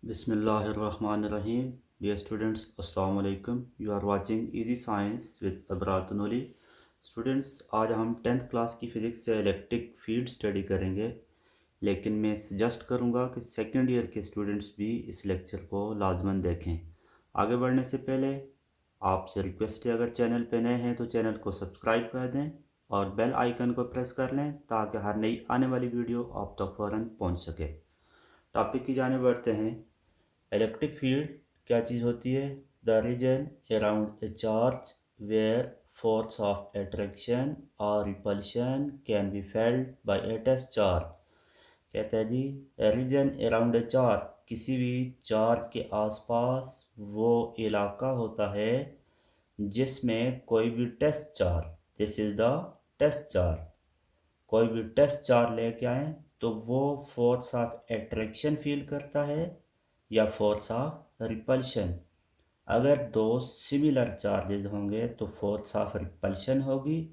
Bismillahirrahmanirrahim. Dear students, Assalamu alaikum. You are watching Easy Science with Abrar Tanoli. Students, आज हम 10th class की physics से electric field study करेंगे, लेकिन मैं सजेस्ट करूंगा कि सेकेंड ईयर के स्टूडेंट्स भी इस लेक्चर को लाजमन देखें। आगे बढ़ने से पहले आपसे रिक्वेस्ट है, अगर चैनल पे नए हैं तो चैनल को सब्सक्राइब कर दें और बेल आइकन को प्रेस कर लें ताकि हर नई आने वाली वीडियो आप तक फ़ौरन पहुंच सके। टॉपिक की जाने बढ़ते हैं। इलेक्ट्रिक फील्ड क्या चीज़ होती है? The region around a charge where force of attraction और repulsion can be felt by a test charge. कहता है जी, रीजन अराउंड ए चार्ज, किसी भी चार्ज के आसपास वो इलाका होता है जिसमें कोई भी test charge, this is the test charge, कोई भी टेस्ट चार्ज लेके आए तो वो फोर्स ऑफ अट्रैक्शन फील करता है या फोर्स ऑफ रिपल्शन। अगर दो सिमिलर चार्जेस होंगे तो फोर्स ऑफ रिपल्शन होगी,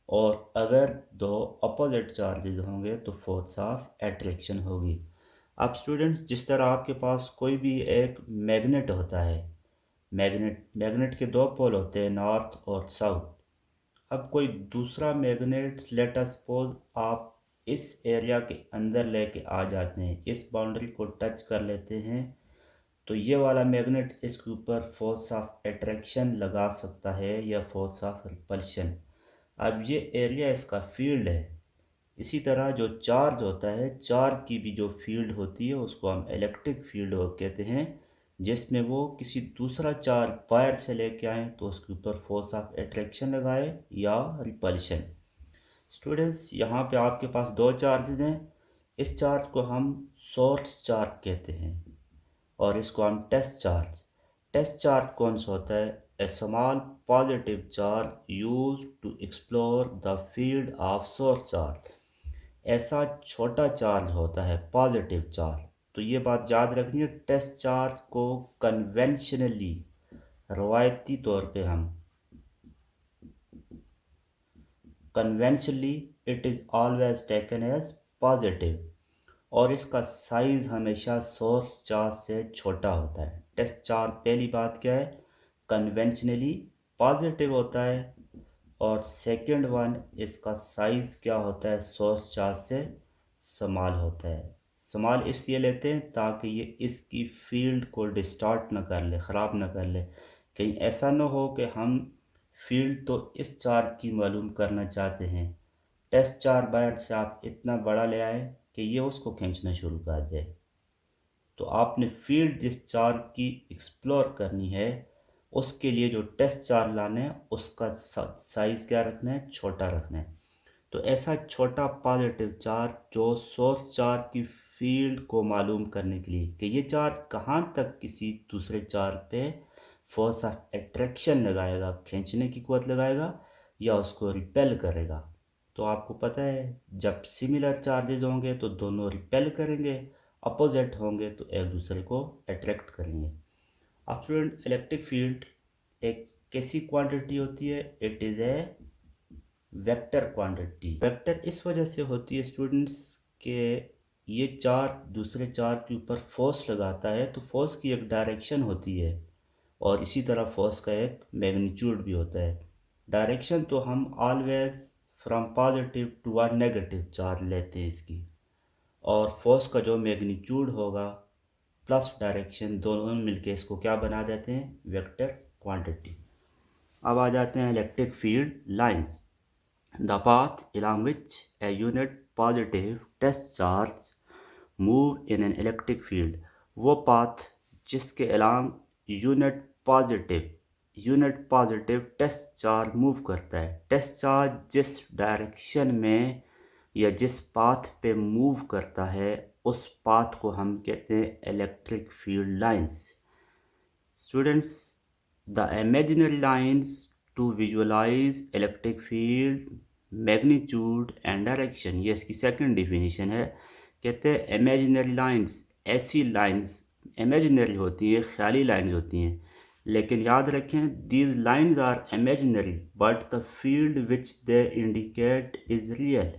और अगर दो अपोजिट चार्जेस होंगे तो फोर्स ऑफ अट्रैक्शन होगी। अब स्टूडेंट्स, जिस तरह आपके पास कोई भी एक मैग्नेट होता है, मैग्नेट के दो पोल होते हैं, नॉर्थ और साउथ। अब कोई दूसरा मैग्नेट, लेट अस सपोज आप इस एरिया के अंदर लेके आ जाते हैं, इस बाउंड्री को टच कर लेते हैं, तो ये वाला मैग्नेट इसके ऊपर फोर्स ऑफ अट्रैक्शन लगा सकता है या फोर्स ऑफ रिपल्शन। अब ये एरिया इसका फील्ड है। इसी तरह जो चार्ज होता है, चार्ज की भी जो फील्ड होती है उसको हम इलेक्ट्रिक फील्ड कहते हैं, जिसमें वो किसी दूसरा चार्ज वायर से लेके आए तो उसके ऊपर फोर्स ऑफ अट्रैक्शन लगाए या रिपल्शन। स्टूडेंट्स, यहाँ पे आपके पास दो चार्जेस हैं। इस चार्ज को हम सोर्स चार्ज कहते हैं और इसको हम टेस्ट चार्ज कौन सा होता है? A small positive charge use to explore the field of source charge. ऐसा छोटा चार्ज होता है पॉजिटिव चार्ज। तो ये बात याद रखनी है, टेस्ट चार्ज को कन्वेंशनली, रवायती तौर पे हम conventionally it is always taken as positive, और इसका साइज़ हमेशा सोर्स चार्ज से छोटा होता है। टेस्ट चार्ज पहली बात क्या है? कन्वेंशनली पॉजिटिव होता है, और सेकंड वन, इसका साइज़ क्या होता है? सोर्स चार्ज से स्मॉल होता है। स्मॉल इसलिए लेते हैं ताकि ये इसकी फील्ड को डिस्टॉर्ट ना कर ले, ख़राब ना कर ले। कहीं ऐसा ना हो कि हम फील्ड तो इस चार्ज की मालूम करना चाहते हैं, टेस्ट चार्ज वायर से आप इतना बड़ा ले आए कि ये उसको खींचना शुरू कर दे। तो आपने फील्ड जिस चार्ज की एक्सप्लोर करनी है, उसके लिए जो टेस्ट चार्ज लाना है उसका साइज़ क्या रखना है? छोटा रखना है। तो ऐसा छोटा पॉजिटिव चार्ज जो सोर्स चार्ज की फील्ड को मालूम करने के लिए कि ये चार्ज कहाँ तक किसी दूसरे चार्ज पे फोर्स ऑफ अट्रैक्शन लगाएगा, खींचने की कुव्वत लगाएगा, या उसको रिपेल करेगा। तो आपको पता है, जब सिमिलर चार्जेस होंगे तो दोनों रिपेल करेंगे, अपोजिट होंगे तो एक दूसरे को अट्रैक्ट करेंगे। अब स्टूडेंट, इलेक्ट्रिक फील्ड एक कैसी क्वांटिटी होती है? It is a vector quantity. Vector इस वजह से होती है स्टूडेंट्स के ये चार्ज दूसरे चार्ज के ऊपर फोर्स लगाता है, तो फोर्स की एक डायरेक्शन होती है, और इसी तरह फोर्स का एक मैग्नीट्यूड भी होता है। डायरेक्शन तो हम always from positive to ah negative charge लेते हैं इसकी, और फोर्स का जो मैग्नीट्यूड होगा प्लस डायरेक्शन, दोनों मिलके इसको क्या बना देते हैं? Vector quantity. अब आ जाते हैं electric field lines. The path along which a unit positive test charge move in an electric field, वो पाथ जिसके along unit positive test charge move करता है। टेस्ट चार्ज जिस डायरेक्शन में या जिस पाथ पे मूव करता है, उस पाथ को हम कहते हैं electric field lines. Students, the imaginary lines to visualize electric field magnitude and direction, ये इसकी सेकंड डिफिनीशन है। कहते हैं इमेजिनरी लाइंस, ऐसी लाइंस इमेजिनरी होती हैं, ख्याली लाइंस होती हैं, लेकिन याद रखें, these lines are imaginary but the field which they indicate is real.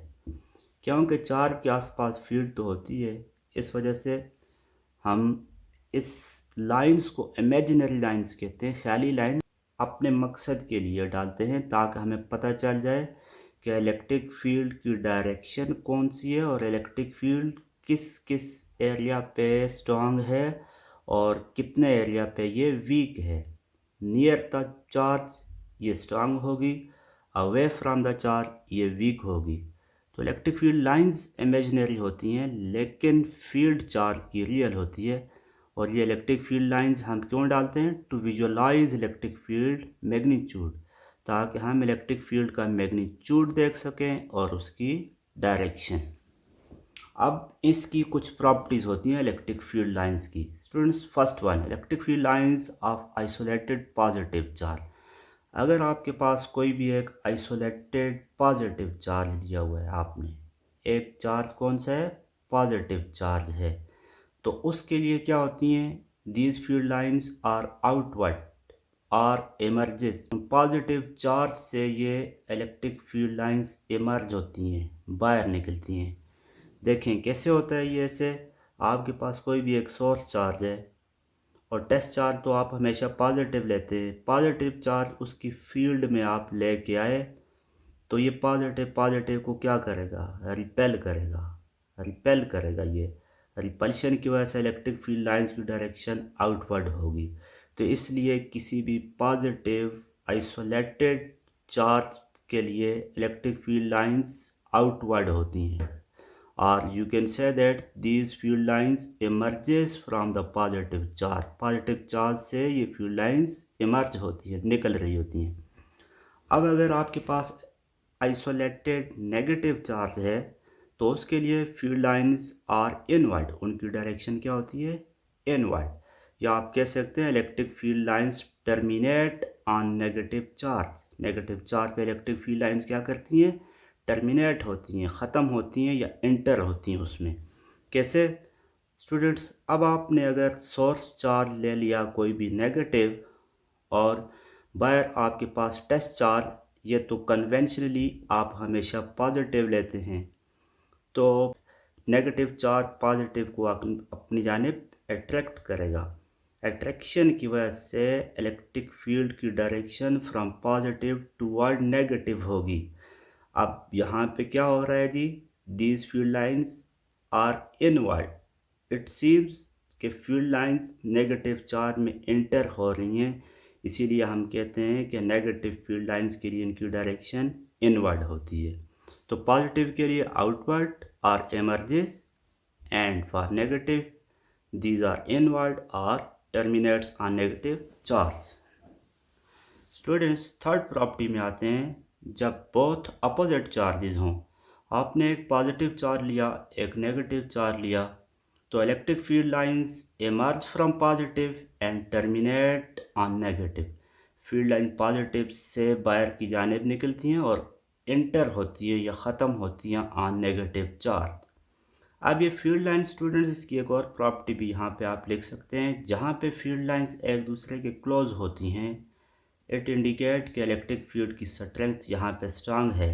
क्योंकि चार के आसपास फील्ड तो होती है, इस वजह से हम इस लाइंस को इमेजिनरी लाइंस कहते हैं, ख्याली लाइन अपने मकसद के लिए डालते हैं ताकि हमें पता चल जाए कि इलेक्ट्रिक फील्ड की डायरेक्शन कौन सी है और इलेक्ट्रिक फील्ड किस किस एरिया पे स्ट्रांग है और कितने एरिया पे ये वीक है। नियर द चार्ज ये स्ट्रांग होगी, अवे फ्रॉम द चार्ज ये वीक होगी। तो इलेक्ट्रिक फील्ड लाइंस इमेजिनरी होती हैं लेकिन फील्ड चार्ज की रियल होती है। और ये इलेक्ट्रिक फील्ड लाइंस हम क्यों डालते हैं? To visualize electric field magnitude, ताकि हम इलेक्ट्रिक फील्ड का मैग्नीट्यूड देख सकें और उसकी डायरेक्शन। अब इसकी कुछ प्रॉपर्टीज़ होती हैं इलेक्ट्रिक फील्ड लाइंस की। Students, first one, electric field lines of isolated positive charge. अगर आपके पास कोई भी एक आइसोलेटेड पॉजिटिव चार्ज लिया हुआ है आपने, एक चार्ज कौन सा है? पॉजिटिव चार्ज है, तो उसके लिए क्या होती हैं? These field lines are outward or emerges. Positive charge से ये इलेक्ट्रिक फील्ड लाइंस एमर्ज होती हैं, बाहर निकलती हैं। देखें कैसे होता है ये। ऐसे आपके पास कोई भी एक सोर्स चार्ज है और टेस्ट चार्ज तो आप हमेशा पॉजिटिव लेते हैं। पॉजिटिव चार्ज उसकी फील्ड में आप लेके आए तो ये पॉजिटिव पॉजिटिव को क्या करेगा? रिपेल करेगा, रिपेल करेगा। ये रिपल्शन की वजह से इलेक्ट्रिक फील्ड लाइंस की डायरेक्शन आउटवर्ड होगी। तो इसलिए किसी भी पॉजिटिव आइसोलेटेड चार्ज के लिए इलेक्ट्रिक फील्ड लाइंस आउटवर्ड होती हैं। or you can say that these field lines emerges from the positive charge। Positive charge से ये field lines emerge होती है, निकल रही होती हैं। अब अगर आपके पास आइसोलेटेड नेगेटिव चार्ज है तो उसके लिए फील्ड लाइंस आर इनवर्ड, उनकी डायरेक्शन क्या होती है? इनवर्ड। या आप कह सकते हैं electric field lines terminate on negative charge. Negative charge पे इलेक्ट्रिक फील्ड लाइंस क्या करती हैं? टर्मिनेट होती हैं, ख़त्म होती हैं या इंटर होती हैं उसमें। कैसे? स्टूडेंट्स, अब आपने अगर सोर्स चार्ज ले लिया कोई भी नेगेटिव और बाहर आपके पास टेस्ट चार्ज, ये तो कन्वेंशनली आप हमेशा पॉजिटिव लेते हैं, तो नेगेटिव चार्ज पॉजिटिव को अपनी जानिब अट्रैक्ट करेगा। अट्रैक्शन की वजह से इलेक्ट्रिक फील्ड की direction from positive toward negative होगी। अब यहाँ पे क्या हो रहा है जी? These field lines are inward. It seems कि फील्ड लाइंस नेगेटिव चार्ज में इंटर हो रही हैं, इसीलिए हम कहते हैं कि नेगेटिव फील्ड लाइंस के लिए इनकी डायरेक्शन इनवर्ड होती है। तो पॉजिटिव के लिए outward or emerges and for negative these are inward or terminates on negative charge. Students, third property में आते हैं। जब बोथ अपोजिट चार्जेस हों, आपने एक पॉजिटिव चार्ज लिया, एक नेगेटिव चार्ज लिया, तो electric field lines emerge from positive and terminate on negative. Field line positive से बाहर की जानिब निकलती हैं और इंटर होती है या ख़त्म होती हैं ऑन नेगेटिव चार्ज। अब ये फील्ड लाइन स्टूडेंट्स, इसकी एक और प्रॉपर्टी भी यहाँ पे आप लिख सकते हैं। जहाँ पे फील्ड लाइंस एक दूसरे के क्लोज होती हैं, इट इंडिकेट कि इलेक्ट्रिक फील्ड की स्ट्रेंथ यहाँ पे स्ट्रांग है।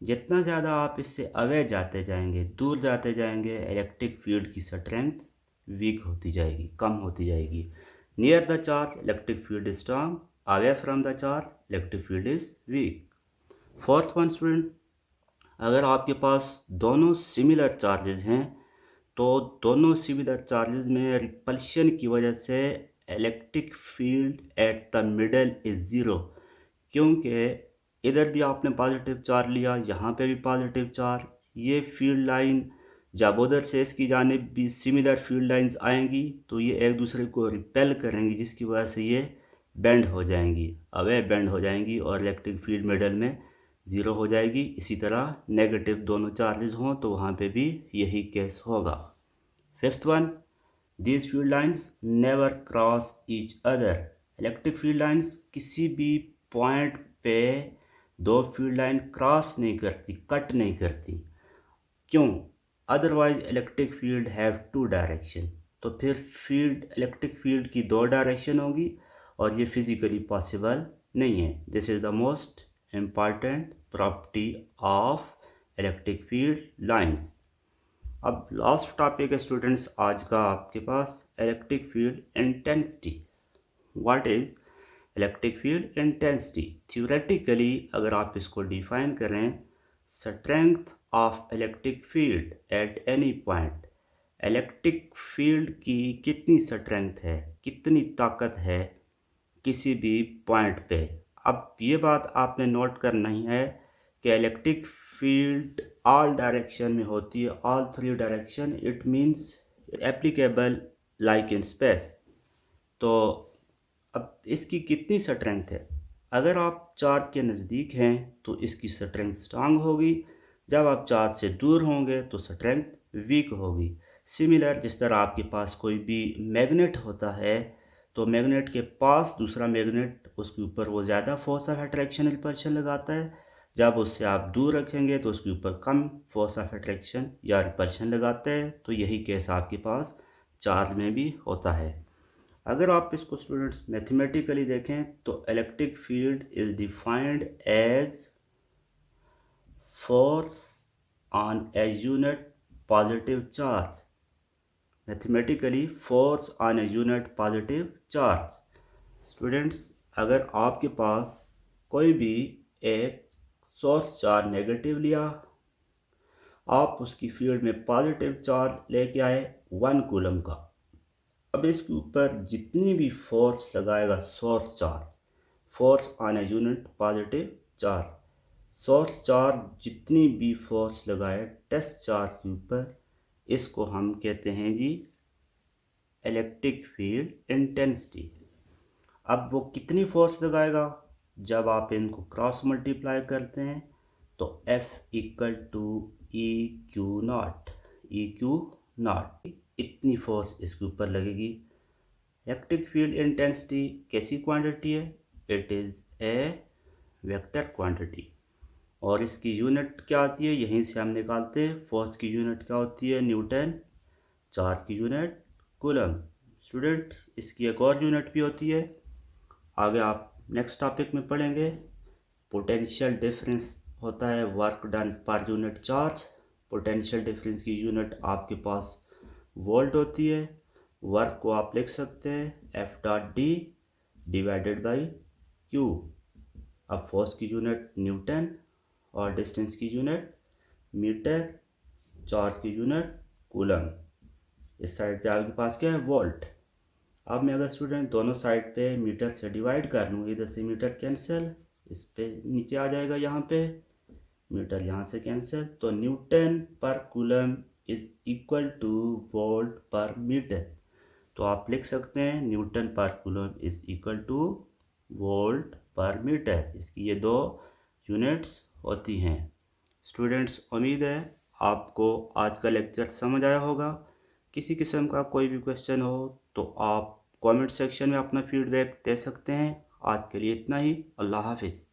जितना ज़्यादा आप इससे अवे जाते जाएंगे, दूर जाते जाएंगे, इलेक्ट्रिक फील्ड की स्ट्रेंथ वीक होती जाएगी, कम होती जाएगी। Near the charge electric field is strong, away from the charge electric field is weak. Fourth one student, अगर आपके पास दोनों सिमिलर चार्जेस हैं तो दोनों सिमिलर चार्जेस में रिपल्शन की वजह से electric field at the middle is zero. क्योंकि इधर भी आपने पॉजिटिव चार्ज लिया, यहाँ पे भी पॉजिटिव चार्ज, ये फील्ड लाइन जब उधर से इसकी जानिब भी सिमिलर फील्ड लाइंस आएंगी तो ये एक दूसरे को रिपेल करेंगी, जिसकी वजह से ये बेंड हो जाएंगी, अवे बेंड हो जाएंगी और इलेक्ट्रिक फील्ड मिडल में ज़ीरो हो जाएगी। इसी तरह नेगेटिव दोनों चार्जेस हों तो वहाँ पे भी यही केस होगा। Fifth one, these field lines never cross each other. Electric field lines किसी भी पॉइंट पे दो फील्ड लाइन क्रॉस नहीं करती, कट नहीं करती। क्यों? Otherwise electric field have two direction. तो फिर इलेक्ट्रिक फील्ड की दो डायरेक्शन होगी और ये फिज़िकली पॉसिबल नहीं है। This is the most important property of electric field lines. अब लास्ट टॉपिक है स्टूडेंट्स आज का आपके पास electric field intensity. What is electric field intensity? Theoretically अगर आप इसको डिफाइन करें, strength of electric field at any point. Electric field की कितनी स्ट्रेंथ है, कितनी ताकत है किसी भी पॉइंट पे। अब ये बात आपने नोट करना ही है कि इलेक्ट्रिक फील्ड ऑल डायरेक्शन में होती है, all three direction. It means applicable like in space. तो अब इसकी कितनी स्ट्रेंथ है? अगर आप चार्ज के नज़दीक हैं तो इसकी स्ट्रेंथ स्ट्रांग होगी, जब आप चार्ज से दूर होंगे तो स्ट्रेंथ वीक होगी। सिमिलर जिस तरह आपके पास कोई भी मैग्नेट होता है तो मैग्नेट के पास दूसरा मैग्नेट, उसके ऊपर वो ज़्यादा फोर्स ऑफ अट्रैक्शन रिपल्शन लगाता है, जब उससे आप दूर रखेंगे तो उसके ऊपर कम फोर्स ऑफ अट्रैक्शन या रिपल्शन लगाते हैं। तो यही केस आपके पास चार्ज में भी होता है। अगर आप इसको स्टूडेंट्स मैथमेटिकली देखें तो electric field is defined as force on a unit positive charge. Mathematically force on a unit positive charge. Students अगर आपके पास कोई भी एक सोर्स चार्ज नेगेटिव लिया, आप उसकी फील्ड में पॉजिटिव चार्ज लेके आए 1 कूलम का। अब इसके ऊपर जितनी भी फोर्स लगाएगा source charge, force on a unit positive charge, source charge जितनी भी फोर्स लगाए टेस्ट चार्ज के ऊपर, इसको हम कहते हैं जी इलेक्ट्रिक फील्ड इंटेंसिटी। अब वो कितनी फोर्स लगाएगा? जब आप इनको क्रॉस मल्टीप्लाई करते हैं तो F equal to E Q naught, E Q naught, इतनी फोर्स इसके ऊपर लगेगी। इलेक्ट्रिक फील्ड इंटेंसिटी कैसी क्वांटिटी है? It is a vector quantity. और इसकी यूनिट क्या आती है, यहीं से हम निकालते हैं। फोर्स की यूनिट क्या होती है? न्यूटन। चार्ज की यूनिट कूलम। स्टूडेंट इसकी एक और यूनिट भी होती है, आगे आप नेक्स्ट टॉपिक में पढ़ेंगे। पोटेंशियल डिफरेंस होता है work done per unit charge. Potential difference की यूनिट आपके पास वोल्ट होती है। वर्क को आप लिख सकते हैं F.D डिवाइडेड बाई Q। अब फोर्स की यूनिट न्यूटन और डिस्टेंस की यूनिट मीटर, चार्ज की यूनिट कूलम। इस साइड पे आपके पास क्या है? वोल्ट। अब मैं अगर स्टूडेंट दोनों साइड पे मीटर से डिवाइड कर लूँ, इधर से मीटर कैंसिल, इस पे नीचे आ जाएगा, यहाँ पे मीटर यहाँ से कैंसिल, तो न्यूटन पर coulomb is equal two volt पर मीटर। तो आप लिख सकते हैं न्यूटन पर coulomb is equal two volt पर मीटर। इसकी ये दो यूनिट्स होती हैं। स्टूडेंट्स उम्मीद है आपको आज का लेक्चर समझ आया होगा। किसी किस्म का कोई भी क्वेश्चन हो तो आप कमेंट सेक्शन में अपना फीडबैक दे सकते हैं। आज के लिए इतना ही। अल्लाह हाफिज़।